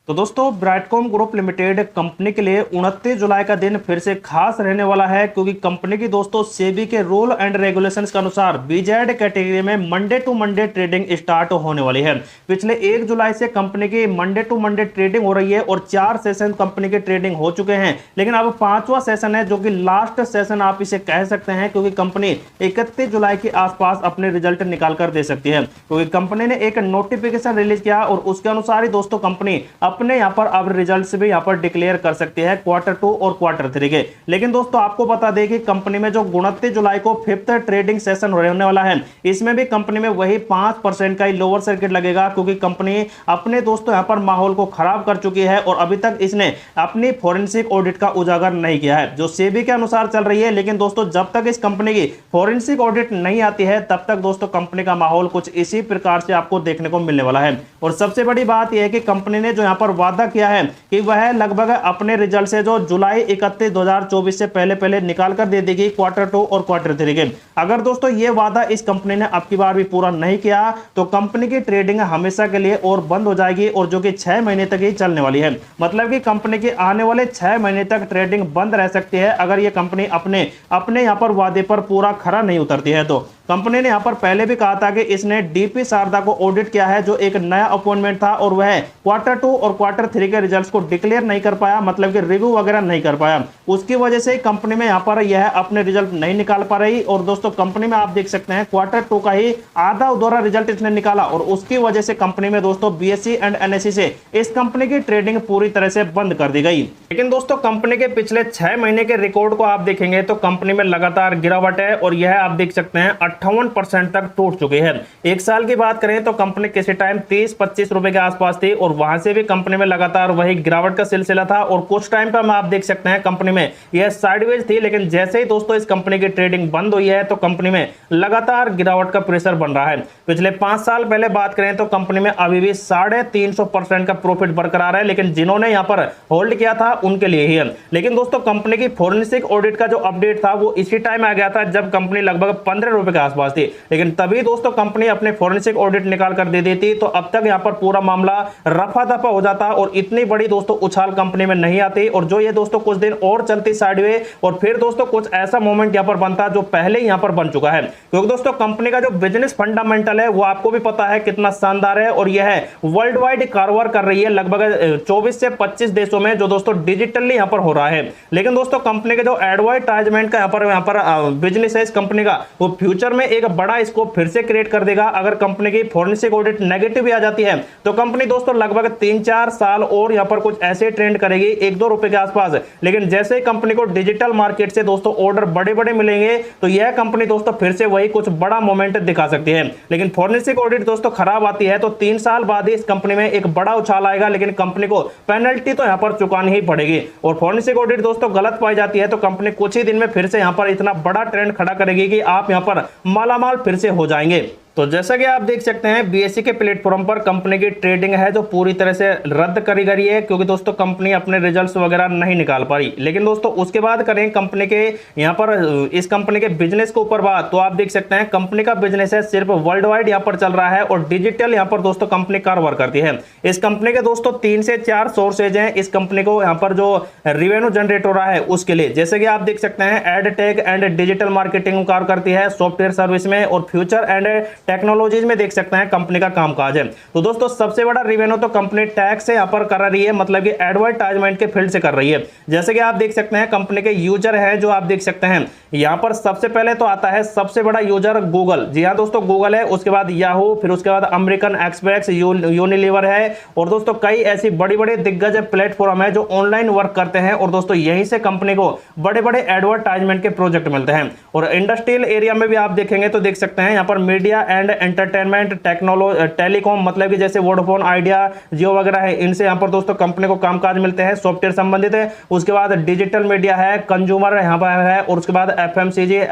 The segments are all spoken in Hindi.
तो दोस्तों ब्राइटकॉम ग्रुप लिमिटेड कंपनी के लिए 29 जुलाई का दिन फिर से खास रहने वाला है, क्योंकि कंपनी की दोस्तों सेबी के रूल एंड रेगुलेशंस के अनुसार बीजेड कैटेगरी में Monday to Monday trading start होने वाली है। पिछले 1 जुलाई से कंपनी की मंडे टू मंडे ट्रेडिंग हो रही है और 4 सेशन कंपनी के ट्रेडिंग हो चुके हैं, लेकिन अब 5वां सेशन है जो कि लास्ट सेशन आप इसे कह सकते हैं, क्योंकि कंपनी 31 जुलाई के आसपास अपने रिजल्ट निकाल कर दे सकती है। क्योंकि कंपनी ने एक नोटिफिकेशन रिलीज किया और उसके अनुसार ही दोस्तों कंपनी अपने यहां पर अब रिजल्ट्स भी यहां पर डिक्लेयर कर सकती है Q2 और Q3 के। लेकिन दोस्तों आपको बता दें कि कंपनी में जो 29 जुलाई को 5th ट्रेडिंग सेशन होने वाला है, इसमें भी कंपनी में वही 5% का ही लोअर सर्किट लगेगा, क्योंकि कंपनी अपने दोस्तों यहां पर माहौल को खराब कर चुकी है और अभी तक इसने अपनी फोरेंसिक ऑडिट का उजागर नहीं किया है, जो सेबी के अनुसार चल रही है। लेकिन दोस्तों जब तक इस कंपनी की फोरेंसिक ऑडिट नहीं आती है तब तक दोस्तों कंपनी का माहौल कुछ इसी प्रकार से आपको देखने को मिलने वाला है। और सबसे बड़ी बात यह है कि कंपनी ने जो यहां पर वादा किया है कि वह लगभग अपने रिजल्ट से जो जुलाई 31, 2024 से पहले निकाल कर दे देगी Q2 और Q3 के। अगर दोस्तों ये वादा इस कंपनी ने अब की बार भी पूरा नहीं किया तो कंपनी की ट्रेडिंग हमेशा के लिए और बंद हो जाएगी, और जो कि 6 महीने तक ही चलने वाली है। मतलब कि कंपनी की आने वाले 6 महीने तक ट्रेडिंग बंद रह सकती है अगर ये कंपनी अपने यहाँ पर वादे पर पूरा खरा नहीं उतरती है। तो कंपनी ने यहां पर पहले भी कहा था कि इसने डीपी शारदा को ऑडिट किया है, जो एक नया अपॉइंटमेंट था, और वह Q2 और Q3 के रिजल्ट्स को डिक्लेयर नहीं कर पाया, मतलब कि रिव्यू वगैरह नहीं कर पाया। उसकी वजह से कंपनी में यहां पर यह अपने रिजल्ट नहीं निकाल पा रही। और दोस्तों कंपनी में आप देख सकते हैं Q2 का ही आधा अधूरा रिजल्ट इसने निकाला, और उसकी वजह से कंपनी में दोस्तों BSE एंड NSE से इस कंपनी की ट्रेडिंग पूरी तरह से बंद कर दी गई। लेकिन दोस्तों कंपनी के पिछले 6 महीने के रिकॉर्ड को आप देखेंगे तो कंपनी में लगातार गिरावट है, और यह आप देख सकते हैं 58% तक टूट चुकी है। एक साल की बात करें तो कंपनी किसी टाइम 30-25 रुपए के आसपास थी, और वहां से भी कंपनी में लगातार वही गिरावट का सिलसिला था। और कुछ टाइम पर आप देख सकते हैं कंपनी में यह साइडवेज थी, लेकिन जैसे ही दोस्तों इस कंपनी की ट्रेडिंग बंद हुई है तो कंपनी में लगातार गिरावट का प्रेशर बन रहा है। पिछले 5 साल पहले बात करें तो कंपनी में अभी भी 350% का प्रॉफिट बरकरार है, लेकिन जिन्होंने यहां पर होल्ड किया था उनके लिए ही है। लेकिन दोस्तों कंपनी की फोरेंसिक ऑडिट का जो अपडेट था वो इसी टाइम आ गया था जब कंपनी लगभग 15 रुपए के आसपास थी, लेकिन तभी दोस्तों कंपनी अपने फोरेंसिक ऑडिट निकाल कर दे देती तो अब तक यहां पर पूरा मामला रफा दफा हो जाता और इतनी बड़ी दोस्तों उछाल कंपनी में नहीं आती, और जो ये दोस्तों कुछ दिन और चलती साइडवे, और फिर दोस्तों कुछ ऐसा मोमेंट यहां पर बनता जो पहले ही यहां पर बन चुका है। क्योंकि दोस्तों कंपनी का जो बिजनेस फंडामेंटल है वो आपको भी पता है कितना शानदार है, और यह वर्ल्ड वाइड कारोबार कर रही है लगभग 24 से 25 देशों में, जो दोस्तों डिजिटली यहां पर हो रहा है। लेकिन दोस्तों कंपनी के जो एडवर्टाइजमेंट का यहां पर बिजनेस है इस कंपनी का, वो फ्यूचर में एक बड़ा स्कोप फिर से क्रिएट कर देगा। अगर कंपनी की फोरेंसिक ऑडिट नेगेटिव भी आ जाती है तो कंपनी दोस्तों लगभग 3-4 साल और यहां पर कुछ ऐसे ट्रेंड करेगी 1-2 रुपए के आसपास। लेकिन जैसे ही कंपनी को डिजिटल मार्केट से दोस्तों ऑर्डर बड़े मिलेंगे तो यह कंपनी दोस्तों फिर से वही कुछ बड़ा मोमेंट दिखा सकती है। लेकिन फोरेंसिक ऑडिट दोस्तों खराब आती है तो 3 साल बाद ही इस कंपनी में एक बड़ा उछाल आएगा, लेकिन कंपनी को पेनल्टी तो यहां पर चुकानी ही पड़ेगी। और फोरेंसिक ऑडिट दोस्तों गलत पाई जाती है तो कंपनी कुछ ही दिन में फिर से यहां पर इतना बड़ा ट्रेंड खड़ा करेगी कि आप यहां पर मालामाल फिर से हो जाएंगे। तो जैसा कि आप देख सकते हैं BSE के प्लेटफॉर्म पर कंपनी की ट्रेडिंग है जो पूरी तरह से रद्द करी गई है, क्योंकि दोस्तों कंपनी अपने रिजल्ट्स वगैरह नहीं निकाल पा रही। लेकिन दोस्तों उसके बाद करें कंपनी के यहाँ पर इस कंपनी के बिजनेस के ऊपर बात, तो आप देख सकते हैं कंपनी का बिजनेस है सिर्फ वर्ल्ड वाइड यहाँ पर चल रहा है, और डिजिटल यहाँ पर दोस्तों कंपनी कारोबार करती है। इस कंपनी के दोस्तों 3 से 4 सोर्सेज हैं इस कंपनी को यहाँ पर जो रेवेन्यू जनरेट हो रहा है उसके लिए। जैसे कि आप देख सकते हैं ed tech and digital marketing कार्य करती है, सॉफ्टवेयर सर्विस में, और फ्यूचर एंड टेक्नोलॉजीज में देख सकते हैं कंपनी का कामकाज है। तो दोस्तों सबसे बड़ा रेवेन्यू तो कंपनी टैक्स से यहां पर कर रही है, मतलब कि एडवर्टाइजमेंट के फील्ड से कर रही है। जैसे कि आप देख सकते हैं कंपनी के यूजर हैं जो आप देख सकते हैं यहां पर सबसे पहले तो आता है सबसे बड़ा यूजर गूगल। जी हां दोस्तों गूगल है, उसके बाद याहू, फिर उसके बाद अमेरिकन एक्सप्रेस, यूनिलीवर है, और दोस्तों कई ऐसी बड़ी दिग्गज प्लेटफॉर्म है जो ऑनलाइन वर्क करते हैं, और दोस्तों यहीं से कंपनी को बड़े एडवर्टाइजमेंट के प्रोजेक्ट मिलते हैं। और इंडस्ट्रियल एरिया में भी आप देखेंगे तो देख सकते हैं यहां पर media and entertainment, technology, telecom, मतलब कि जैसे वोडाफोन आइडिया, जियो वगैरह है, इनसे यहां पर दोस्तों कंपनी को कामकाज मिलते हैं सॉफ्टवेयर संबंधित है। उसके बाद डिजिटल मीडिया है, कंज्यूमर यहां पर है, और उसके बाद FMCG,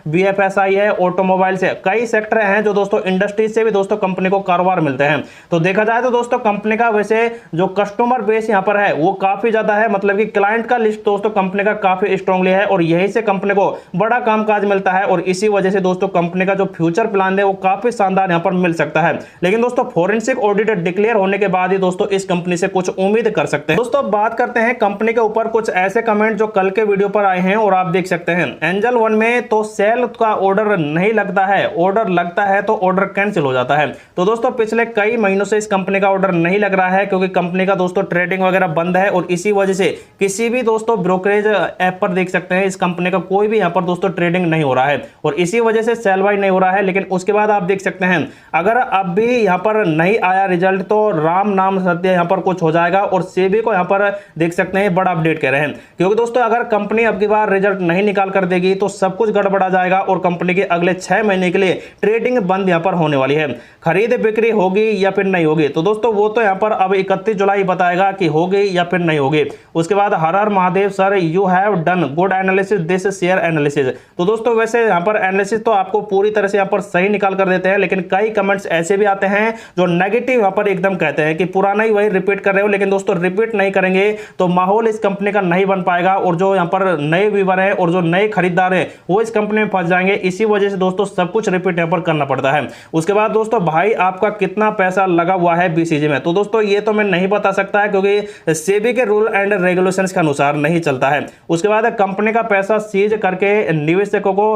BFSI है, ऑटोमोबाइल से कई सेक्टर हैं जो दोस्तों इंडस्ट्री से भी दोस्तों कंपनी को कारोबार मिलते हैं। तो देखा जाए तो दोस्तों कंपनी का वैसे जो कस्टमर बेस यहां पर है वो काफी ज्यादा है, मतलब कि क्लाइंट का लिस्ट दोस्तों कंपनी का काफी स्ट्रांगली है, और यही से कंपनी को बड़ा कामकाज मिलता है। और इसी वजह से दोस्तों कंपनी का जो फ्यूचर प्लान है वो काफी शानदार यहाँ पर मिल सकता है। लेकिन दोस्तों फोरेंसिक ऑडिट डिक्लेयर होने के बाद ही दोस्तों इस कंपनी से कुछ उम्मीद कर सकते हैं। दोस्तों बात करते हैं कंपनी के ऊपर कुछ ऐसे कमेंट जो कल के वीडियो पर आए हैं और आप देख सकते हैं। एंजल वन में तो सेल का ऑर्डर नहीं लगता है, ऑर्डर लगता है तो ऑर्डर कैंसिल हो जाता है। तो दोस्तों पिछले कई महीनों से इस कंपनी का ऑर्डर नहीं लग रहा है क्योंकि कंपनी का दोस्तों ट्रेडिंग वगैरह बंद है और इसी वजह से किसी भी दोस्तों ब्रोकरेज ऐप पर देख सकते हैं इस कंपनी का कोई भी यहाँ पर दोस्तों ट्रेडिंग नहीं हो रहा है और इसी वजह से सेल बाय नहीं हो रहा है। लेकिन उसके बाद आप देख सकते हैं अगर अब भी यहाँ पर नहीं आया रिजल्ट तो राम नाम सत्य यहाँ पर कुछ हो जाएगा और सेबी को यहाँ पर देख सकते हैं बड़ा अपडेट कह रहे हैं। क्योंकि दोस्तों अगर कंपनी अब की बार रिजल्ट नहीं निकाल कर देगी तो सब कुछ गड़बड़ा जाएगा और कंपनी के अगले 6 महीने के लिए ट्रेडिंग बंद यहाँ पर होने वाली है। खरीद बिक्री होगी या फिर नहीं होगी तो दोस्तों वो तो यहाँ पर अब 31 जुलाई बताएगा कि होगी या फिर नहीं होगी। उसके बाद हर हर Mahadev sir, you have done good analysis this share analysis. तो दोस्तों वैसे यहाँ पर एनालिसिस तो आपको पूरी तरह से यहाँ पर सही निकाल कर देते हैं, लेकिन कई कमेंट्स ऐसे भी आते हैं जो नेगेटिव यहाँ पर एकदम कहते हैं कि पुराना ही वही रिपीट कर रहे हो। लेकिन दोस्तों रिपीट नहीं करेंगे तो माहौल इस कंपनी का नहीं बन पाएगा और जो यहाँ पर नए व्यूअर हैं और जो नए खरीदार हैं वो इस कंपनी में फंस जाएंगे। इसी वजह से दोस्तों सब कुछ रिपीट यहाँ पर करना पड़ता है। उसके बाद दोस्तों भाई आपका कितना पैसा लगा हुआ है बीसीजी में, तो दोस्तों ये तो मैं नहीं बता सकता है क्योंकि सेबी के रूल एंड रेगुलेशंस के अनुसार नहीं चलता है। उसके बाद कंपनी का पैसा सीज करके निवेशकों को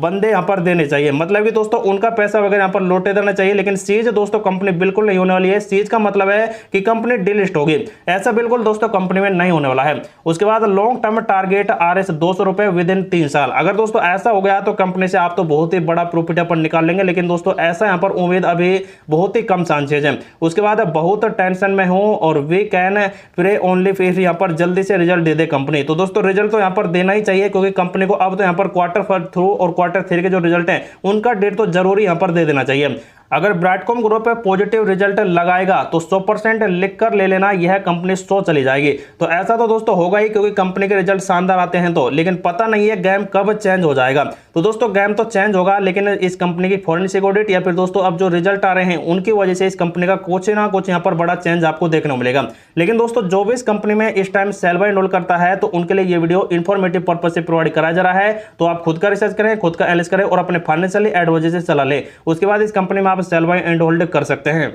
बंदे यहाँ पर देने चाहिए, मतलब कि दोस्तों उनका पैसा वगैरह यहाँ पर लौटे देना चाहिए। लेकिन सीज दोस्तों कंपनी बिल्कुल नहीं होने वाली है। सीज का मतलब है कि कंपनी डिलिस्ट होगी, ऐसा बिल्कुल दोस्तों कंपनी में नहीं होने वाला है। उसके बाद लॉन्ग टर्म टारगेट RS 200 रुपए विद इन 3 साल। अगर दोस्तों ऐसा हो गया तो कंपनी से आप तो बहुत ही बड़ा प्रॉफिट यहाँ पर निकाल लेंगे, लेकिन दोस्तों ऐसा यहाँ पर उम्मीद अभी बहुत ही कम चांसेज है। उसके बाद बहुत टेंशन में हूं और वी कैन प्रे ओनली फिर यहाँ पर जल्दी से रिजल्ट दे दे कंपनी। तो दोस्तों रिजल्ट तो यहाँ पर देना ही चाहिए क्योंकि कंपनी को अब तो यहाँ पर Q4 और Q3 के जो रिजल्ट है उनका डेट तो जरूरी यहाँ पर दे देना चाहिए। अगर ब्राइटकॉम ग्रुप पे पॉजिटिव रिजल्ट लगाएगा तो 100% लिख कर ले लेना यह कंपनी 100 चली जाएगी। तो ऐसा तो दोस्तों होगा ही क्योंकि कंपनी के रिजल्ट शानदार आते हैं तो, लेकिन पता नहीं है गेम कब चेंज हो जाएगा। तो दोस्तों गेम तो चेंज होगा, लेकिन इस कंपनी की फॉरेंसिक ऑडिट या फिर दोस्तों अब जो रिजल्ट आ रहे हैं उनकी वजह से इस कंपनी का कुछ ना कुछ यहाँ पर बड़ा चेंज आपको देखने को मिलेगा। लेकिन दोस्तों जो भी इस कंपनी में इस टाइम सेल बाय एंड करता है तो उनके लिए ये वीडियो इन्फॉर्मेटिव पर्पज से प्रोवाइड कराया जा रहा है। तो आप खुद का रिसर्च करें, खुद का एनालिसिस करें और अपने फाइनेंशियली एडवाइजर से सलाह लें। उसके बाद इस कंपनी में आप सेल बाय एंड कर सकते हैं।